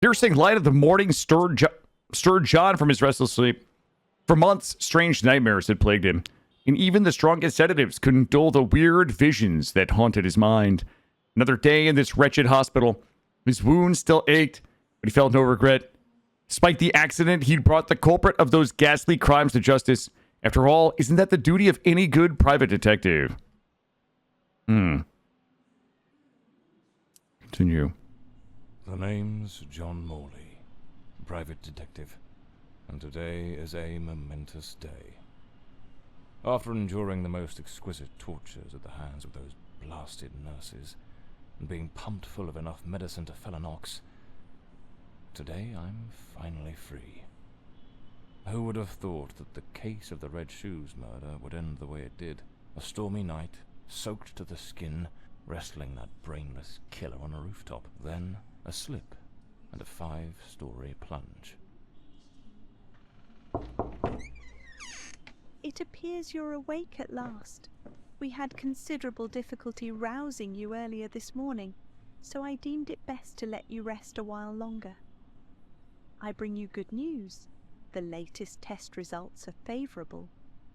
piercing light of the morning stirred John from his restless sleep. For months, strange nightmares had plagued him, and even the strongest sedatives couldn't dull the weird visions that haunted his mind. Another day in this wretched hospital. His wounds still ached, but he felt no regret. Despite the accident, he'd brought the culprit of those ghastly crimes to justice. After all, isn't that the duty of any good private detective? Continue. The name's John Morley, private detective, and today is a momentous day. After enduring the most exquisite tortures at the hands of those blasted nurses, and being pumped full of enough medicine to fell an ox, today I'm finally free. Who would have thought that the case of the Red Shoes murder would end the way it did? A stormy night, soaked to the skin, wrestling that brainless killer on a rooftop. Then a slip and a 5-story plunge. It appears you're awake at last. We had considerable difficulty rousing you earlier this morning, so I deemed it best to let you rest a while longer. I bring you good news. The latest test results are favourable,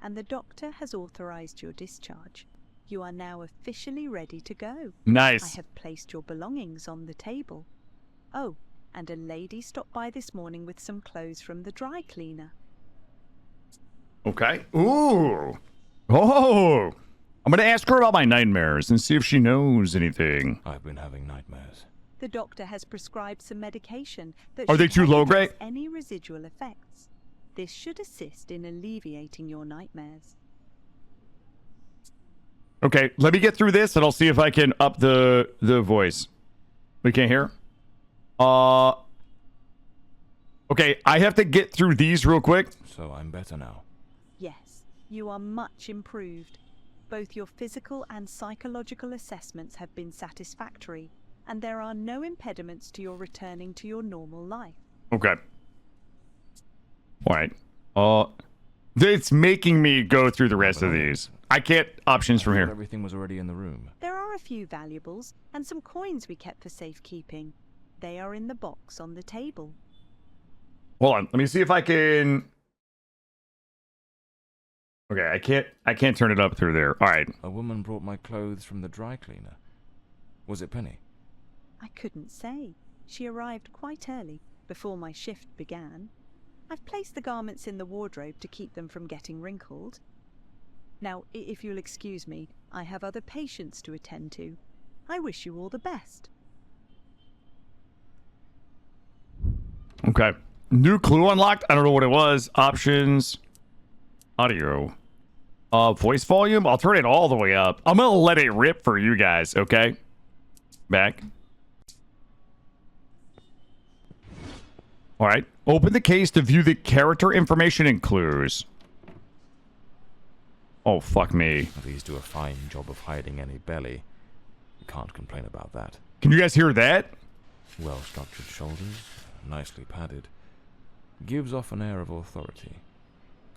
and the doctor has authorised your discharge. You are now officially ready to go. Nice. I have placed your belongings on the table. Oh, and a lady stopped by this morning with some clothes from the dry cleaner. Okay. Ooh. Oh. I'm going to ask her about my nightmares and see if she knows anything. I've been having nightmares. The doctor has prescribed some medication that Are they should too help low address grade? any residual effects. This should assist in alleviating your nightmares. Okay, let me get through this and I'll see if I can up the voice. We can't hear? Okay, I have to get through these real quick. So I'm better now. Yes, you are much improved. Both your physical and psychological assessments have been satisfactory, and there are no impediments to your returning to your normal life. Okay. All right. It's making me go through the rest of these. I can't options from here. Everything was already in the room. There are a few valuables and some coins we kept for safekeeping. They are in the box on the table. Hold on. Let me see if I can. Okay, I can't turn it up through there. All right. A woman brought my clothes from the dry cleaner. Was it Penny? I couldn't say. She arrived quite early, before my shift began. I've placed the garments in the wardrobe to keep them from getting wrinkled. Now, if you'll excuse me, I have other patients to attend to. I wish you all the best. Okay. New clue unlocked. I don't know what it was. Options. Audio. Voice volume. I'll turn it all the way up. I'm going to let it rip for you guys, okay? Back. All right. Open the case to view the character information and clues. Oh, fuck me. These do a fine job of hiding any belly. You can't complain about that. Can you guys hear that? Well-structured shoulders, nicely padded. Gives off an air of authority.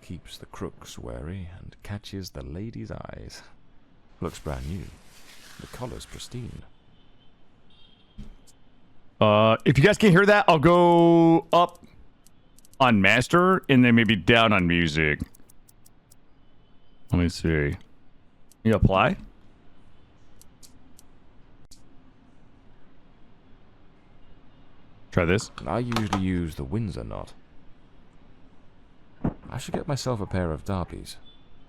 Keeps the crooks wary and catches the ladies' eyes. Looks brand new. The collar's pristine. If you guys can't hear that, I'll go up on master and then maybe down on music. Let me see. You apply? Try this. I usually use the Windsor knot. I should get myself a pair of derbies.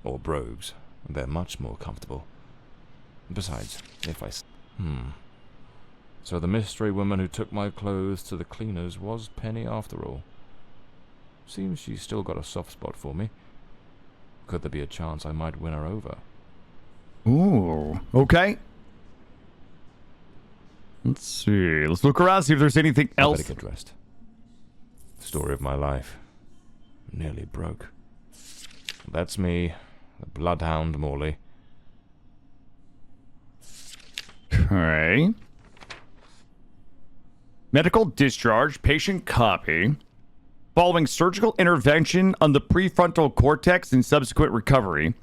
Or brogues. They're much more comfortable. Besides, if I... So the mystery woman who took my clothes to the cleaners was Penny after all. Seems she's still got a soft spot for me. Could there be a chance I might win her over? Ooh, okay. Let's see. Let's look around, see if there's anything else. I better get dressed. Story of my life. Nearly broke. That's me, the bloodhound Morley. Okay. Medical discharge, patient copy. Following surgical intervention on the prefrontal cortex and subsequent recovery,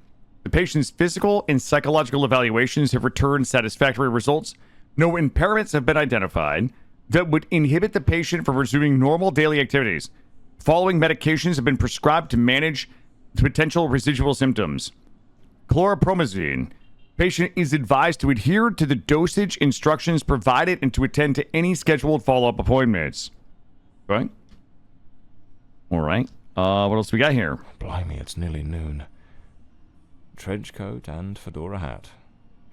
the patient's physical and psychological evaluations have returned satisfactory results. No impairments have been identified. that would inhibit the patient from resuming normal daily activities. Following medications have been prescribed to manage the potential residual symptoms. Chlorpromazine. Patient is advised to adhere to the dosage instructions provided and to attend to any scheduled follow-up appointments. Right? All right. What else we got here? Blimey, it's nearly noon. Trench coat and fedora hat.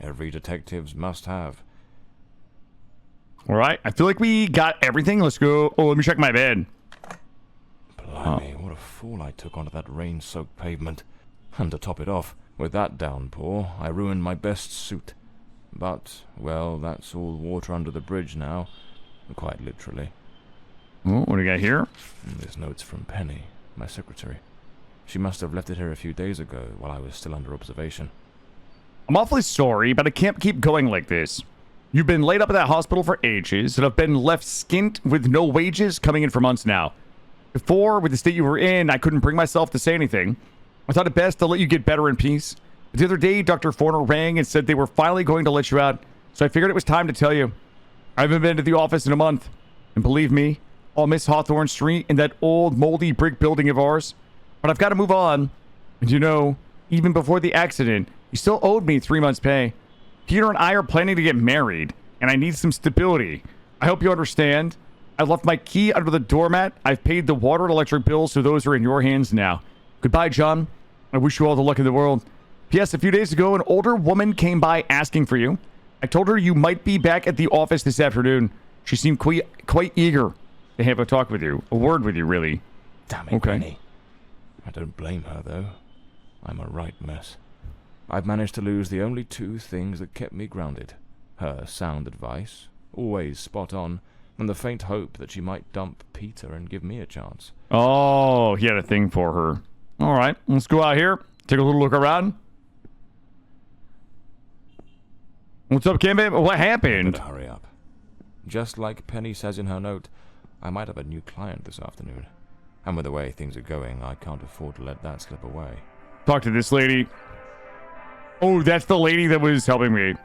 Every detective's must have. All right. I feel like we got everything. Let's go. Oh, let me check my bed. Blimey, what a fool I took onto that rain-soaked pavement. And to top it off, with that downpour, I ruined my best suit. But, well, that's all water under the bridge now. Quite literally. Oh, what do we got here? This note's from Penny, my secretary. She must have left it here a few days ago while I was still under observation. I'm awfully sorry, but I can't keep going like this. You've been laid up at that hospital for ages, and I've been left skint with no wages coming in for months now. Before, with the state you were in, I couldn't bring myself to say anything. I thought it best to let you get better in peace. But the other day, Dr. Forner rang and said they were finally going to let you out, so I figured it was time to tell you. I haven't been to the office in a month, and believe me, I'll miss Hawthorne Street and that old moldy brick building of ours. But I've got to move on. And you know, even before the accident, you still owed me 3 months' pay. Peter and I are planning to get married, and I need some stability. I hope you understand. I left my key under the doormat. I've paid the water and electric bills, so those are in your hands now. Goodbye, John. I wish you all the luck in the world. P.S. A few days ago, an older woman came by asking for you. I told her you might be back at the office this afternoon. She seemed quite eager to have a talk with you. A word with you, really. Damn it, Penny. I don't blame her, though. I'm a right mess. I've managed to lose the only two things that kept me grounded. Her sound advice, always spot on, and the faint hope that she might dump Peter and give me a chance. Oh, he had a thing for her. All right, let's go out here. Take a little look around. What's up, Kim? What happened? Better hurry up. Just like Penny says in her note, I might have a new client this afternoon. And with the way things are going, I can't afford to let that slip away. Talk to this lady. Oh, that's the lady that was helping me.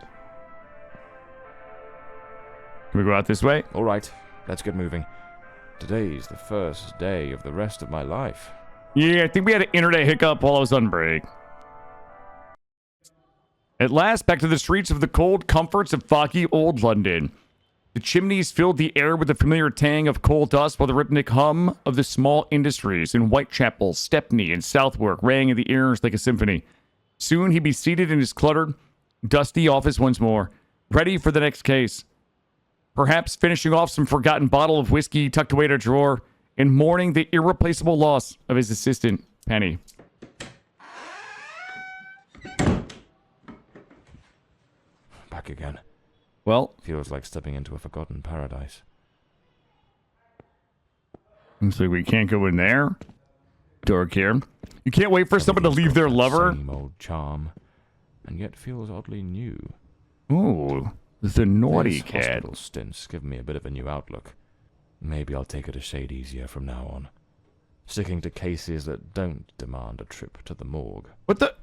Can we go out this way? All right, let's get moving. Today's the first day of the rest of my life. Yeah, I think we had an internet hiccup while I was on break. At last, back to the streets of the cold comforts of foggy old London. The chimneys filled the air with the familiar tang of coal dust, while the rhythmic hum of the small industries in Whitechapel, Stepney, and Southwark rang in the ears like a symphony. Soon he'd be seated in his cluttered, dusty office once more, ready for the next case. Perhaps finishing off some forgotten bottle of whiskey tucked away in a drawer, and mourning the irreplaceable loss of his assistant, Penny. Back again. Well, Feels like stepping into a forgotten paradise. looks like we can't go in there. Dark here. You can't wait for someone to leave their lover. Same old charm, and yet feels oddly new. Ooh, the naughty These cat. hospital stints give me a bit of a new outlook. Maybe I'll take it a shade easier from now on. Sticking to cases that don't demand a trip to the morgue. What the?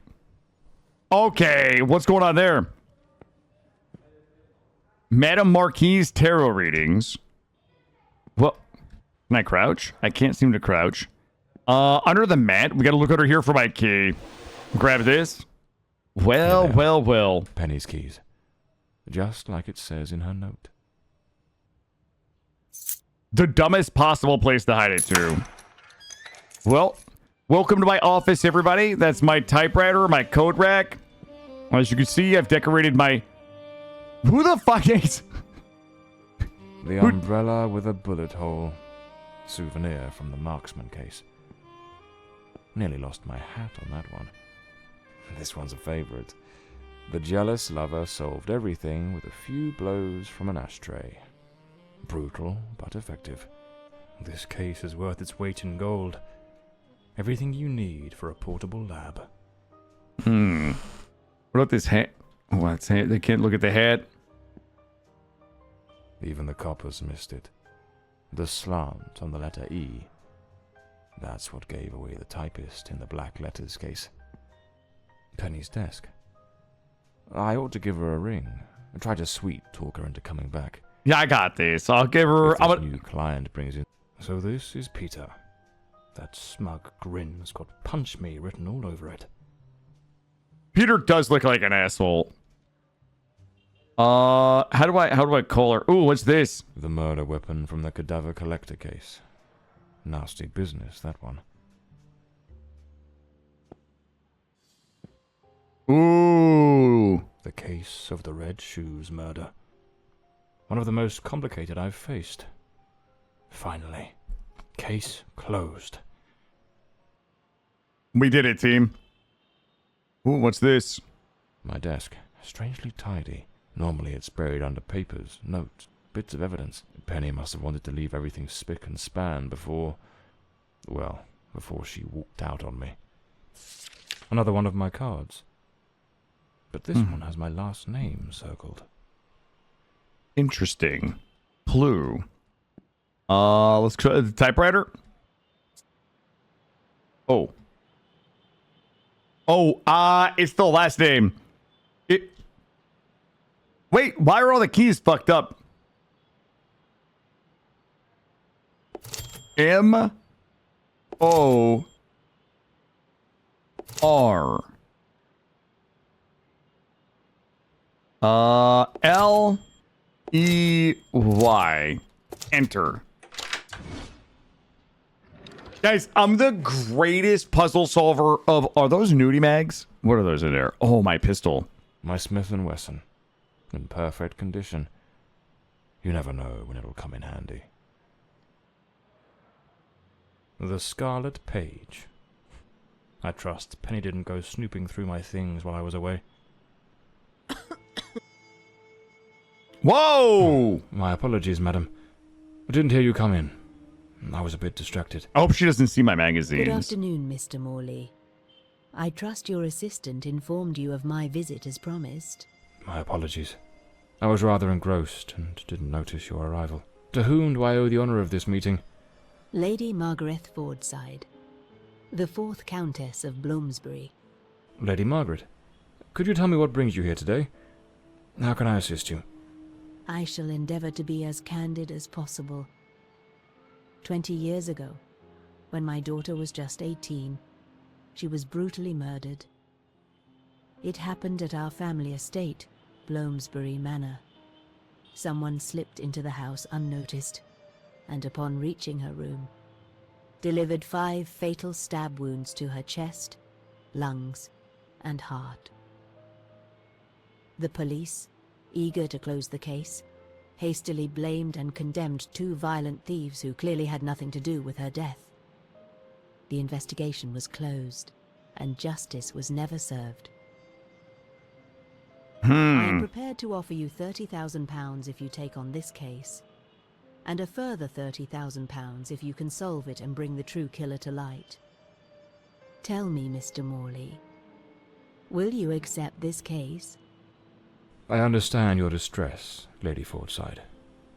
Okay, what's going on there? Madame Marquise tarot readings. Well, can I crouch? I can't seem to crouch. Under the mat. We gotta look under here for my key. Grab this. Well, well, well. Penny's keys. Just like it says in her note. The dumbest possible place to hide it to. Well, welcome to my office, everybody. That's my typewriter, my code rack. As you can see, I've decorated my... Who the fuck is... The umbrella with a bullet hole. Souvenir from the marksman case. Nearly lost my hat on that one. This one's a favorite. The jealous lover solved everything with a few blows from an ashtray. Brutal, but effective. This case is worth its weight in gold. Everything you need for a portable lab. What about this hat? Oh, that's hat. They can't look at the hat. Even the coppers missed it. The slant on the letter E. That's what gave away the typist in the black letters case. Penny's desk. I ought to give her a ring and try to sweet talk her into coming back. Yeah, I got this. I'll give her. If this new client brings in. So this is Peter. That smug grin's got "punch me" written all over it. Peter does look like an asshole. How do I call her? Ooh, what's this? The murder weapon from the cadaver collector case. Nasty business, that one. Ooh. The case of the Red Shoes murder. One of the most complicated I've faced. Finally. Case closed. We did it, team. Ooh, what's this? My desk. Strangely tidy. Normally it's buried under papers, notes, bits of evidence. Penny must have wanted to leave everything spick and span before she walked out on me. Another one of my cards. But this one has my last name circled. Interesting. Clue. Let's try the typewriter. Oh, it's the last name. Wait, why are all the keys fucked up? M-O-R. L-E-Y. Enter. Guys, I'm the greatest puzzle solver of... Are those nudie mags? What are those in there? Oh, my pistol. My Smith & Wesson. In perfect condition. You never know when it'll come in handy. The Scarlet Page. I trust Penny didn't go snooping through my things while I was away. Whoa! My apologies, madam. I didn't hear you come in. I was a bit distracted. I hope she doesn't see my magazines. Good afternoon, Mr. Morley. I trust your assistant informed you of my visit as promised. My apologies. I was rather engrossed and didn't notice your arrival. To whom do I owe the honour of this meeting? Lady Margaret Fordside, the 4th Countess of Bloomsbury. Lady Margaret, could you tell me what brings you here today? How can I assist you? I shall endeavour to be as candid as possible. 20 years ago, when my daughter was just 18, she was brutally murdered. It happened at our family estate, Bloomsbury Manor. Someone slipped into the house unnoticed, and upon reaching her room, delivered 5 fatal stab wounds to her chest, lungs, and heart. The police, eager to close the case, hastily blamed and condemned 2 violent thieves who clearly had nothing to do with her death. The investigation was closed, and justice was never served. I am prepared to offer you £30,000 if you take on this case, and a further £30,000 if you can solve it and bring the true killer to light. Tell me, Mr. Morley, will you accept this case? I understand your distress, Lady Fordside.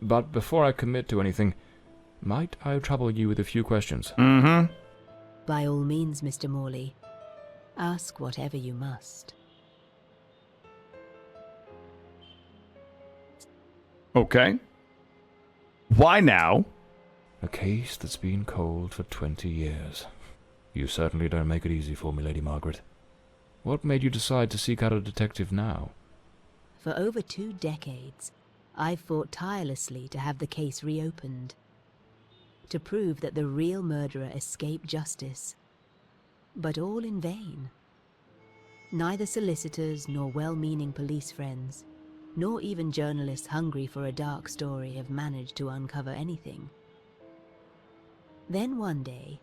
But before I commit to anything, might I trouble you with a few questions? Mm-hmm. By all means, Mr. Morley. Ask whatever you must. Okay. Why now? A case that's been cold for 20 years. You certainly don't make it easy for me, Lady Margaret. What made you decide to seek out a detective now? For over 2 decades, I've fought tirelessly to have the case reopened, to prove that the real murderer escaped justice. But all in vain. Neither solicitors nor well-meaning police friends, nor even journalists hungry for a dark story, have managed to uncover anything. Then one day,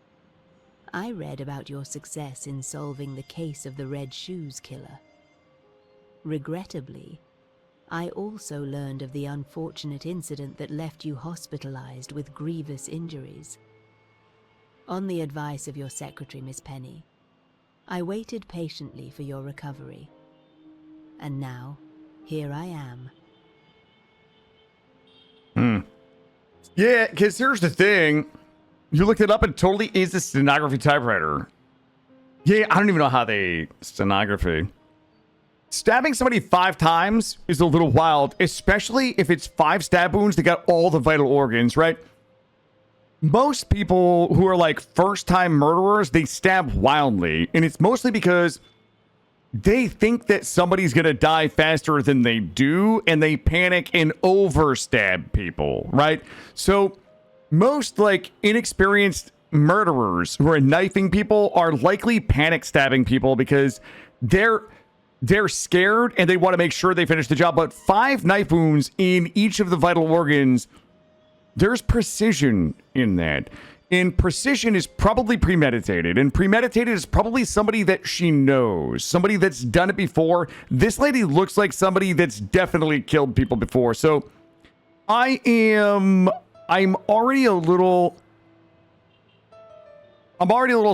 I read about your success in solving the case of the Red Shoes killer. Regrettably, I also learned of the unfortunate incident that left you hospitalized with grievous injuries. On the advice of your secretary, Miss Penny, I waited patiently for your recovery. And now, here I am. Yeah, because here's the thing. You looked it up and it totally is a stenography typewriter. Yeah, I don't even know how they... Stenography. Stabbing somebody 5 times is a little wild, especially if it's 5 stab wounds that got all the vital organs, right? Most people who are like first-time murderers, they stab wildly, and it's mostly because they think that somebody's gonna die faster than they do, and they panic and overstab people, right? So most like inexperienced murderers who are knifing people are likely panic stabbing people because they're scared and they want to make sure they finish the job. But 5 knife wounds in each of the vital organs, there's precision in that. And precision is probably premeditated. And premeditated is probably somebody that she knows. Somebody that's done it before. This lady looks like somebody that's definitely killed people before. So I'm already a little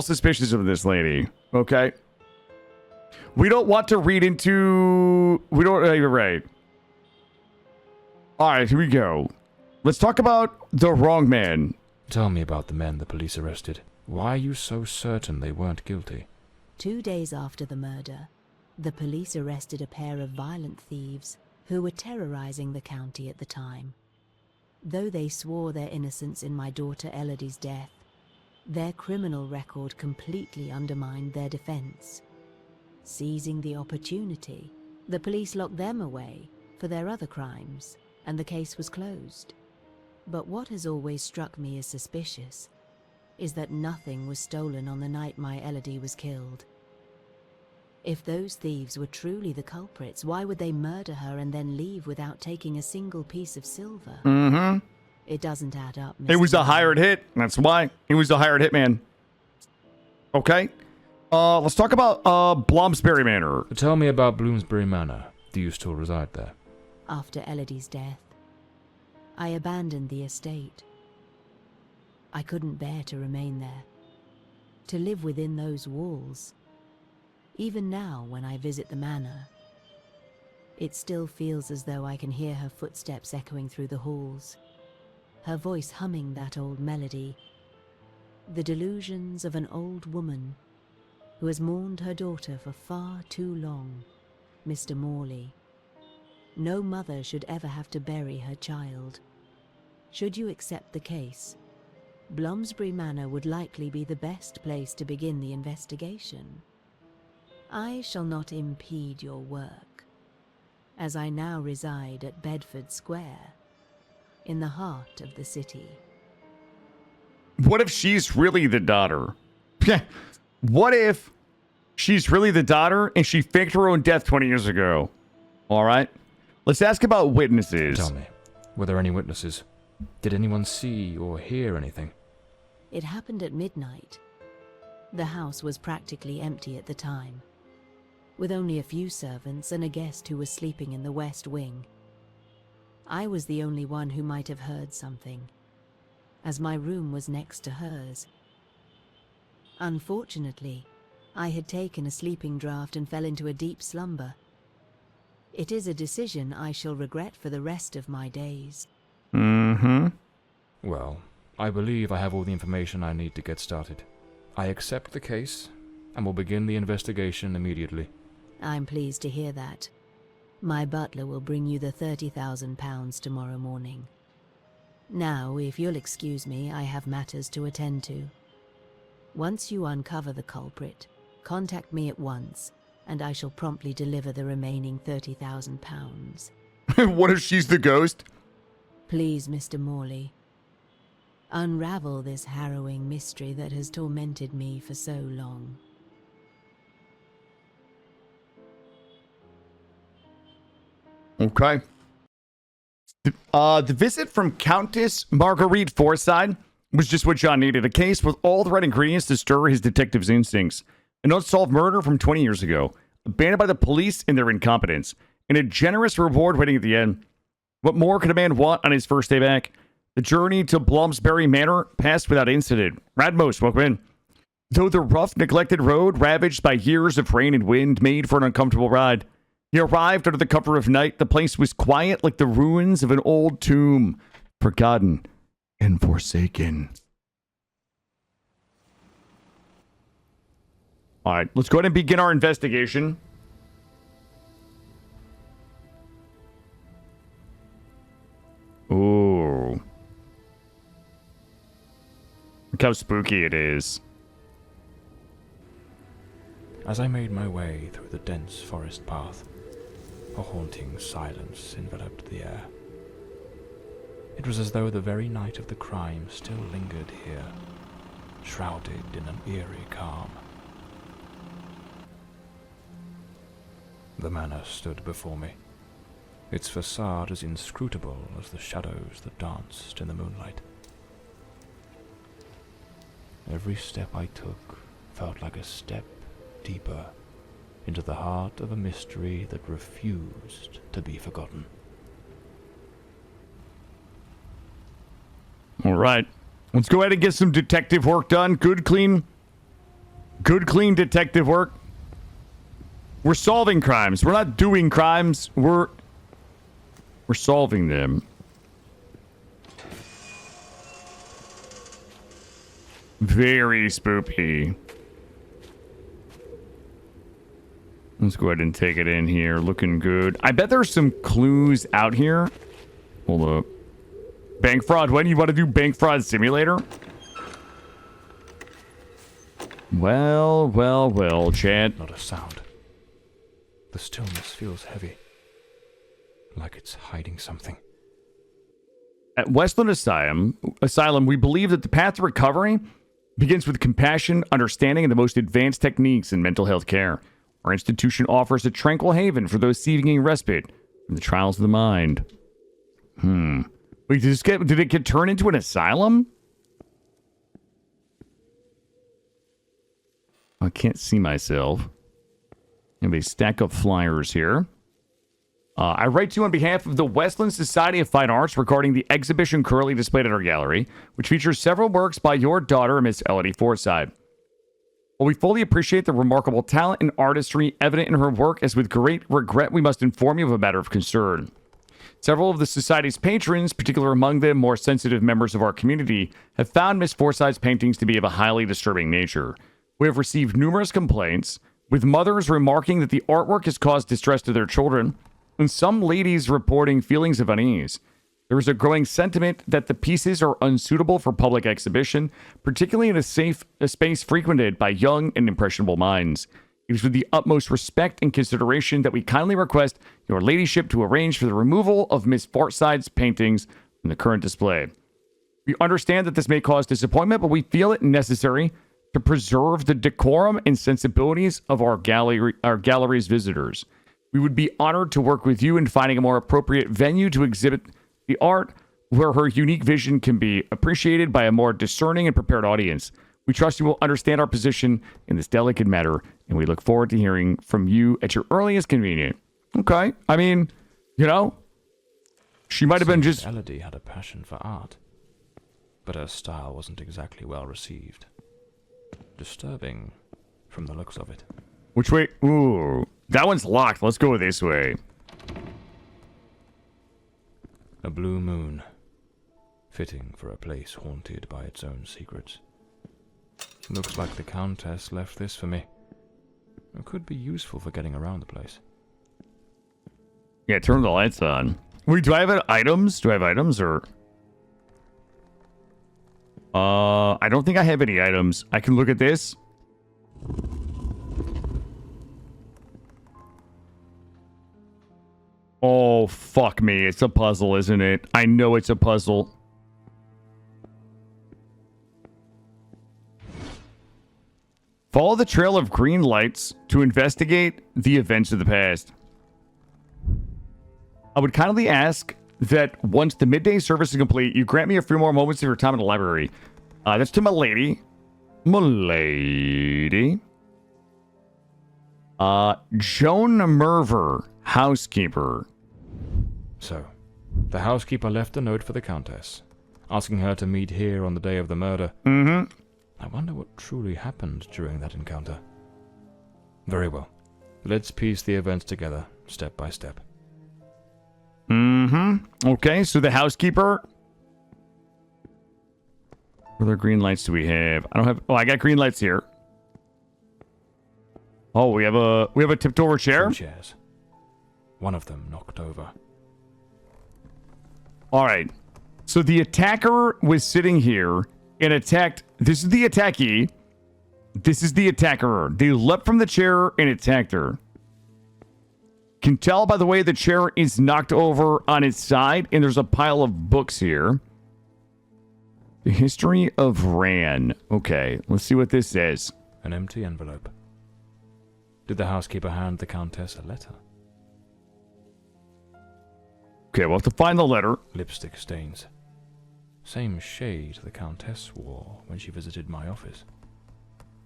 suspicious of this lady. Okay. We don't want to read into... You're right. All right, here we go. Let's talk about the wrong man. Tell me about the men the police arrested. Why are you so certain they weren't guilty? 2 days after the murder, the police arrested a pair of violent thieves who were terrorizing the county at the time. Though they swore their innocence in my daughter Elodie's death, their criminal record completely undermined their defense. Seizing the opportunity, the police locked them away for their other crimes, and the case was closed. But what has always struck me as suspicious is that nothing was stolen on the night my Elodie was killed. If those thieves were truly the culprits, why would they murder her and then leave without taking a single piece of silver? Mm-hmm. It doesn't add up, Mr. It was a Morley. hired hit. That's why. He was a hired hitman. Okay. Let's talk about Bloomsbury Manor. Tell me about Bloomsbury Manor. Do you still reside there? After Elodie's death, I abandoned the estate. I couldn't bear to remain there, to live within those walls. Even now, when I visit the manor, it still feels as though I can hear her footsteps echoing through the halls, her voice humming that old melody, the delusions of an old woman who has mourned her daughter for far too long, Mr. Morley. No mother should ever have to bury her child. Should you accept the case, Bloomsbury Manor would likely be the best place to begin the investigation. I shall not impede your work, as I now reside at Bedford Square, in the heart of the city. What if she's really the daughter? What if she's really the daughter and she faked her own death 20 years ago? All right. Let's ask about witnesses. Tell me, were there any witnesses? Did anyone see or hear anything? It happened at midnight. The house was practically empty at the time, with only a few servants and a guest who was sleeping in the west wing. I was the only one who might have heard something, as my room was next to hers. Unfortunately, I had taken a sleeping draught and fell into a deep slumber. It is a decision I shall regret for the rest of my days. Mm-hmm. Well, I believe I have all the information I need to get started. I accept the case, and will begin the investigation immediately. I'm pleased to hear that. My butler will bring you the £30,000 tomorrow morning. Now, if you'll excuse me, I have matters to attend to. Once you uncover the culprit, contact me at once, and I shall promptly deliver the remaining £30,000. What if she's the ghost? Please, Mr. Morley, unravel this harrowing mystery that has tormented me for so long. Okay. The visit from Countess Marguerite Forsyth was just what John needed. A case with all the right ingredients to stir his detective's instincts. An unsolved murder from 20 years ago, abandoned by the police in their incompetence, and a generous reward waiting at the end. What more could a man want on his first day back? The journey to Bloomsbury Manor passed without incident. Radmos, welcome in. Though the rough, neglected road, ravaged by years of rain and wind, made for an uncomfortable ride. He arrived under the cover of night. The place was quiet like the ruins of an old tomb, forgotten and forsaken. All right, let's go ahead and begin our investigation. Look how spooky it is. As I made my way through the dense forest path, a haunting silence enveloped the air. It was as though the very night of the crime still lingered here, shrouded in an eerie calm. The manor stood before me, its facade as inscrutable as the shadows that danced in the moonlight. Every step I took felt like a step deeper into the heart of a mystery that refused to be forgotten. All right. Let's go ahead and get some detective work done. Good, clean detective work. We're solving crimes. We're not doing crimes. We're solving them. Very spooky. Let's go ahead and take it in here. Looking good. I bet there's some clues out here. Hold up. Bank fraud. When you want to do bank fraud simulator? Well, Chad. Not a sound. The stillness feels heavy, like it's hiding something. At Westland Asylum, we believe that the path to recovery begins with compassion, understanding, and the most advanced techniques in mental health care. Our institution offers a tranquil haven for those seeking respite from the trials of the mind. Wait, did it get turned into an asylum? I can't see myself. I have a stack of flyers here. I write to you on behalf of the Westland Society of Fine Arts regarding the exhibition currently displayed at our gallery, which features several works by your daughter, Miss Elodie Forsyth. While we fully appreciate the remarkable talent and artistry evident in her work, as with great regret we must inform you of a matter of concern. Several of the Society's patrons, particularly among them more sensitive members of our community, have found Miss Forsyth's paintings to be of a highly disturbing nature. We have received numerous complaints, with mothers remarking that the artwork has caused distress to their children, and some ladies reporting feelings of unease. There is a growing sentiment that the pieces are unsuitable for public exhibition, particularly in a space frequented by young and impressionable minds. It is with the utmost respect and consideration that we kindly request your ladyship to arrange for the removal of Miss Forsyth's paintings from the current display. We understand that this may cause disappointment, but we feel it necessary to preserve the decorum and sensibilities of our gallery's visitors. We would be honored to work with you in finding a more appropriate venue to exhibit the art where her unique vision can be appreciated by a more discerning and prepared audience. We trust you will understand our position in this delicate matter, and we look forward to hearing from you at your earliest convenience. Okay. I mean, you know, she might have been just... Elodie had a passion for art, but her style wasn't exactly well received. Disturbing from the looks of it. Which way? Ooh, that one's locked. Let's go this way. A blue moon, fitting for a place haunted by its own secrets. Looks like the Countess left this for me. It could be useful for getting around the place. Yeah, turn the lights on. Wait, do I have items? Do I have items or... I don't think I have any items. I can look at this. Oh, fuck me. It's a puzzle, isn't it? I know it's a puzzle. Follow the trail of green lights to investigate the events of the past. I would kindly ask that once the midday service is complete, you grant me a few more moments of your time in the library. That's to my lady. Joan Merver, housekeeper. So, the housekeeper left a note for the Countess, asking her to meet here on the day of the murder. Mm-hmm. I wonder what truly happened during that encounter. Very well. Let's piece the events together, step by step. Mm-hmm. Okay, so the housekeeper. What other green lights do we have? I don't have... Oh, I got green lights here. Oh, we have a tipped over chair? 2 chairs. One of them knocked over. All right. So the attacker was sitting here and attacked. This is the attackee. This is the attacker. They leapt from the chair and attacked her. Can tell by the way the chair is knocked over on its side, and there's a pile of books here. The history of Ran. Okay, let's see what this says. An empty envelope. Did the housekeeper hand the Countess a letter? Okay, we'll have to find the letter. Lipstick stains. Same shade the Countess wore when she visited my office.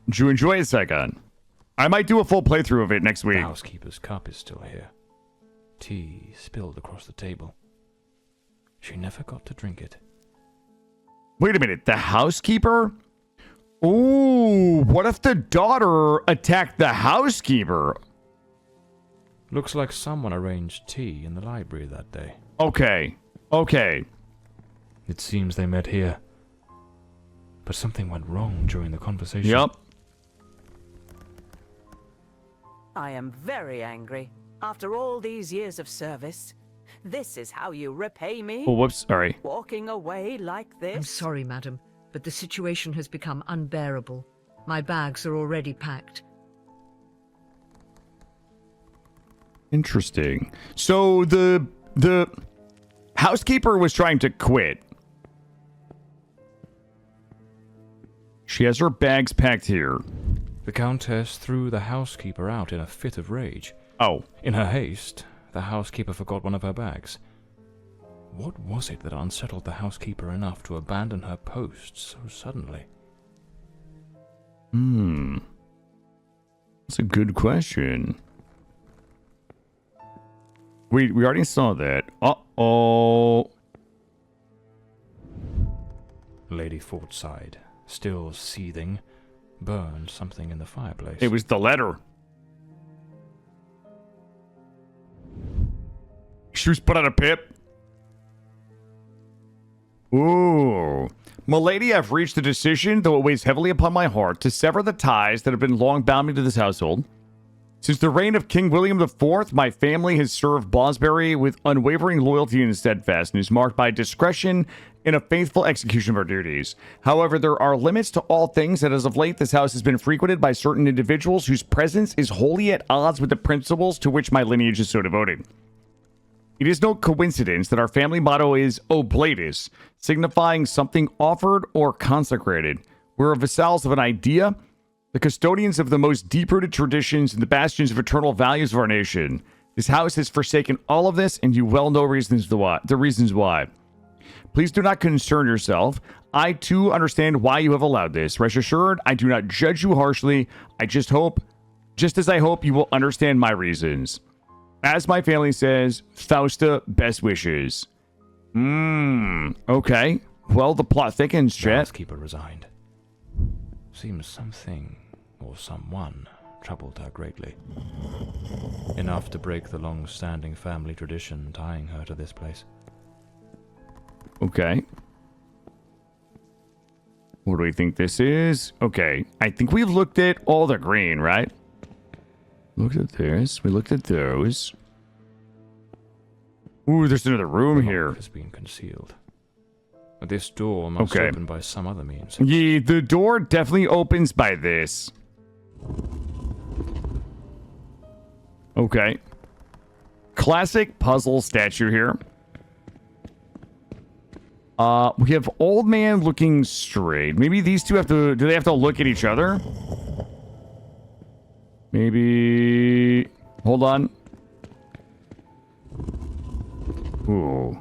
Did you enjoy it, Saigon? I might do a full playthrough of it next week. The housekeeper's cup is still here. Tea spilled across the table. She never got to drink it. Wait a minute, the housekeeper? Ooh, what if the daughter attacked the housekeeper? Looks like someone arranged tea in the library that day. Okay. It seems they met here. But something went wrong during the conversation. Yep. I am very angry. After all these years of service, this is how you repay me? Oh, whoops, sorry. Walking away like this? I'm sorry, madam, but the situation has become unbearable. My bags are already packed. Interesting. So the housekeeper was trying to quit. She has her bags packed here. The Countess threw the housekeeper out in a fit of rage. Oh. In her haste, the housekeeper forgot one of her bags. What was it that unsettled the housekeeper enough to abandon her post so suddenly? That's a good question. We already saw that. Uh-oh. Lady Fortside, still seething, burned something in the fireplace. It was the letter. She was put on a pip. Ooh. Milady, I've reached a decision, though it weighs heavily upon my heart, to sever the ties that have been long bound me to this household. Since the reign of King William IV, my family has served Bosbury with unwavering loyalty and steadfastness, marked by discretion and a faithful execution of our duties. However, there are limits to all things, and as of late, this house has been frequented by certain individuals whose presence is wholly at odds with the principles to which my lineage is so devoted. It is no coincidence that our family motto is Oblatus, signifying something offered or consecrated. We're vassals of an idea, the custodians of the most deep-rooted traditions and the bastions of eternal values of our nation. This house has forsaken all of this, and you well know the reasons why. Please do not concern yourself. I, too, understand why you have allowed this. Rest assured, I do not judge you harshly. I just as I hope you will understand my reasons. As my family says, Fausta, best wishes. Okay. Well, the plot thickens, The chat. housekeeper resigned. Seems something, or someone, troubled her greatly. Enough to break the long-standing family tradition tying her to this place. Okay. What do we think this is? Okay. I think we've looked at all the green, right? Looked at this. We looked at those. Ooh, there's another room here. Has been concealed. But this door must open by some other means. Yeah, the door definitely opens by this. Okay. Classic puzzle statue here. We have old man looking straight. Maybe these two have to... Do they have to look at each other? Maybe... Hold on. Ooh.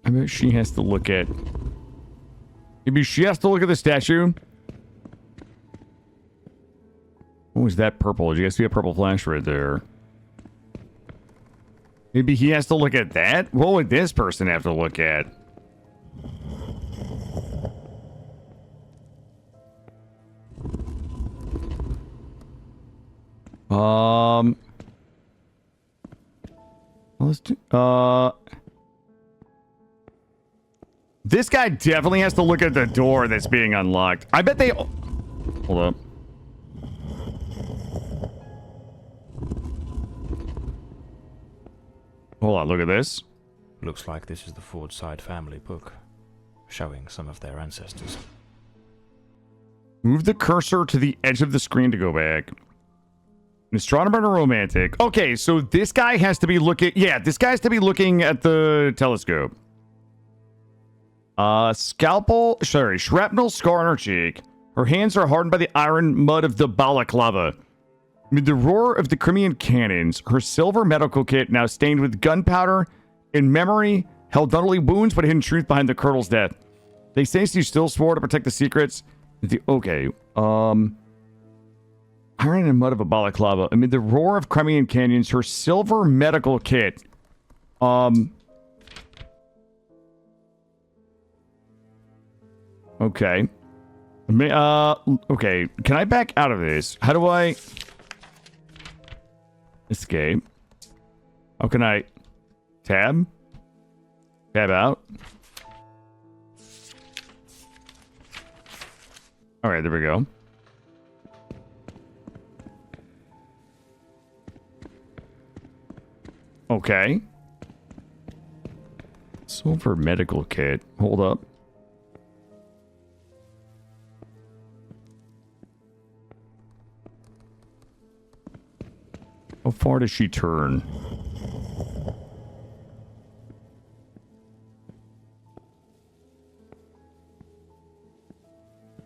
I bet she has to look at... Maybe she has to look at the statue. What was that purple? Did you guys see a purple flash right there? Maybe he has to look at that? What would this person have to look at? Let's do, this guy definitely has to look at the door that's being unlocked. I bet they... Hold up. Hold on, look at this. Looks like this is the Fordside family book, showing some of their ancestors. Move the cursor to the edge of the screen to go back. An astronomer and a romantic. Okay, so this guy has to be looking... Yeah, this guy has to be looking at the telescope. Shrapnel scar on her cheek. Her hands are hardened by the iron mud of the balaclava. Amid the roar of the Crimean cannons, her silver medical kit now stained with gunpowder, in memory, held not only wounds but hidden truth behind the colonel's death. They say she still swore to protect the secrets. Iron and mud of a balaclava. Amid the roar of Crimean canyons, her silver medical kit. Okay. Okay. Can I back out of this? How do I escape? How can I tab? Tab out? Alright, there we go. Okay. Silver medical kit. Hold up. How far does she turn?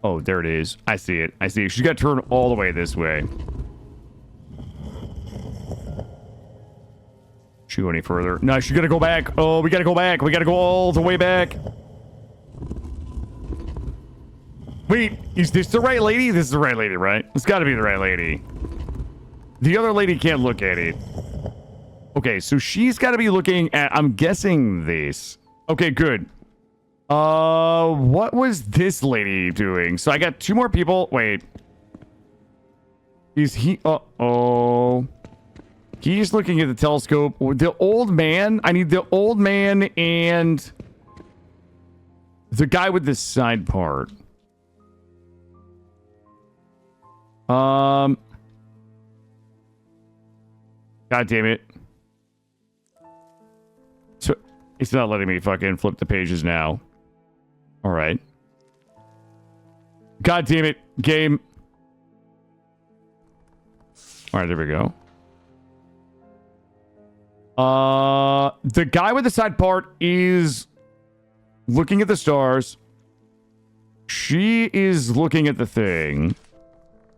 Oh, there it is. I see it. I see it. She's got to turn all the way this way. She go any further? No, she's gonna go back. Oh, we gotta go back. We gotta go all the way back. Wait, is this the right lady? This is the right lady, right? It's gotta be the right lady. The other lady can't look at it. Okay, so she's gotta be looking at, I'm guessing this. Okay, good. What was this lady doing? So I got two more people. Wait. Is he, uh-oh. He's looking at the telescope. The old man. I need the old man and the guy with the side part. God damn it. So it's not letting me fucking flip the pages now. All right. God damn it, game. All right, there we go. The guy with the side part is looking at the stars. She is looking at the thing.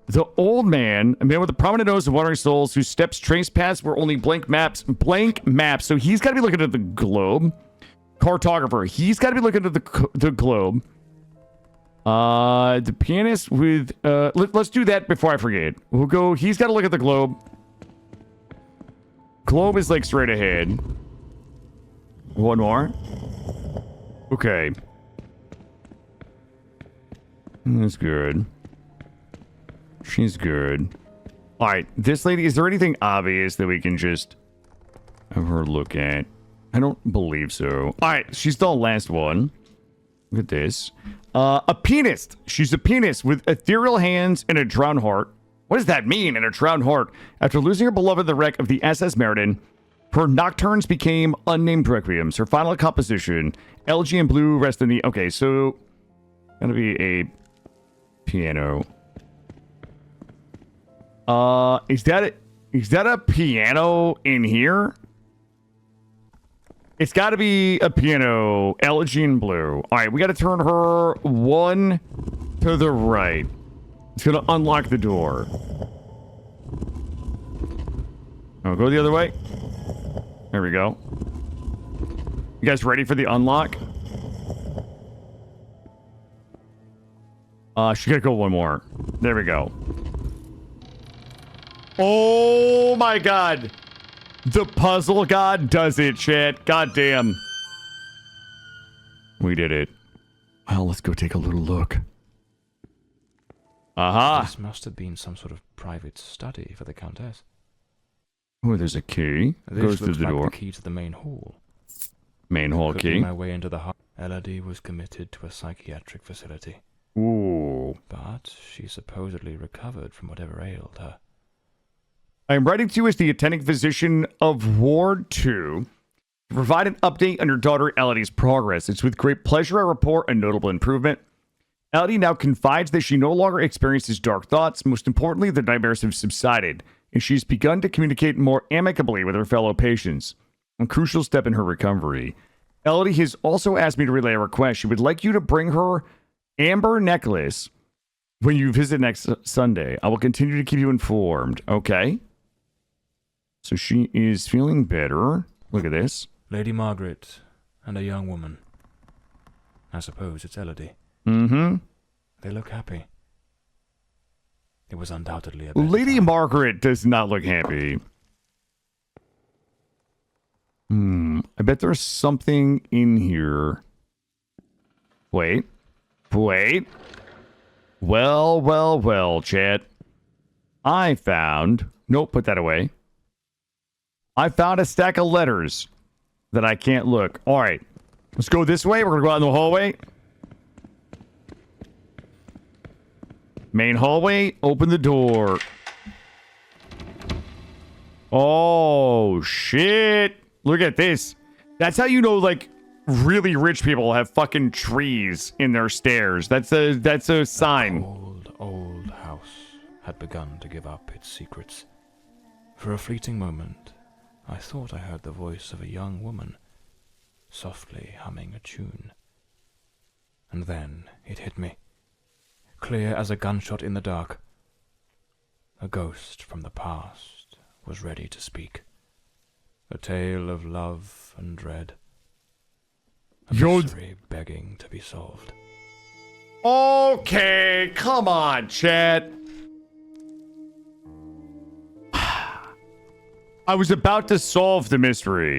The old man, a man with a prominent nose and wandering souls, whose steps trace paths where only blank maps. So he's got to be looking at the globe. Cartographer, he's got to be looking at the globe. The pianist with let's do that before I forget. We'll go. He's got to look at the globe. Globe is like straight ahead. One more. Okay. That's good. She's good. Alright, this lady, is there anything obvious that we can just have her look at? I don't believe so. Alright, she's the last one. Look at this. A pianist. She's a pianist with ethereal hands and a drowned heart. What does that mean, in a drowned heart? After losing her beloved in the wreck of the SS Meriden, her nocturnes became unnamed requiems. Her final composition, LG and Blue, rest in the... Okay, so... Gonna be a piano. Is that a piano in here? It's got to be a piano. LG and Blue. All right, we got to turn her one to the right. It's going to unlock the door. Oh, go the other way. There we go. You guys ready for the unlock? She's got to go one more. There we go. Oh my god. The puzzle god does it, chat. God damn. We did it. Well, let's go take a little look. Aha. This must have been some sort of private study for the Countess. Oh, there's a key. This Goes through looks the like door. the key to the main hall. Main hall Cooking key. my way into the heart. Elodie was committed to a psychiatric facility. Ooh. Oh. But she supposedly recovered from whatever ailed her. I am writing to you as the attending physician of Ward 2 to provide an update on your daughter Elodie's progress. It's with great pleasure I report a notable improvement. Elodie now confides that she no longer experiences dark thoughts. Most importantly, the nightmares have subsided, and she's begun to communicate more amicably with her fellow patients. A crucial step in her recovery. Elodie has also asked me to relay a request. She would like you to bring her amber necklace when you visit next Sunday. I will continue to keep you informed. Okay. So she is feeling better. Look at this. Lady Margaret and a young woman. I suppose it's Elodie. Mm-hmm. They look happy. It was undoubtedly a better Lady time. Margaret does not look happy. I bet there's something in here. Wait. Well, chat. I found... Nope, put that away. I found a stack of letters that I can't look. All right. Let's go this way. We're going to go out in the hallway. Main hallway. Open the door. Oh, shit. Look at this. That's how you know, like, really rich people have fucking trees in their stairs. That's a sign. The old house had begun to give up its secrets. For a fleeting moment, I thought I heard the voice of a young woman, softly humming a tune. And then it hit me, clear as a gunshot in the dark. A ghost from the past was ready to speak. A tale of love and dread. A mystery begging to be solved. Okay, come on, chat. I was about to solve the mystery.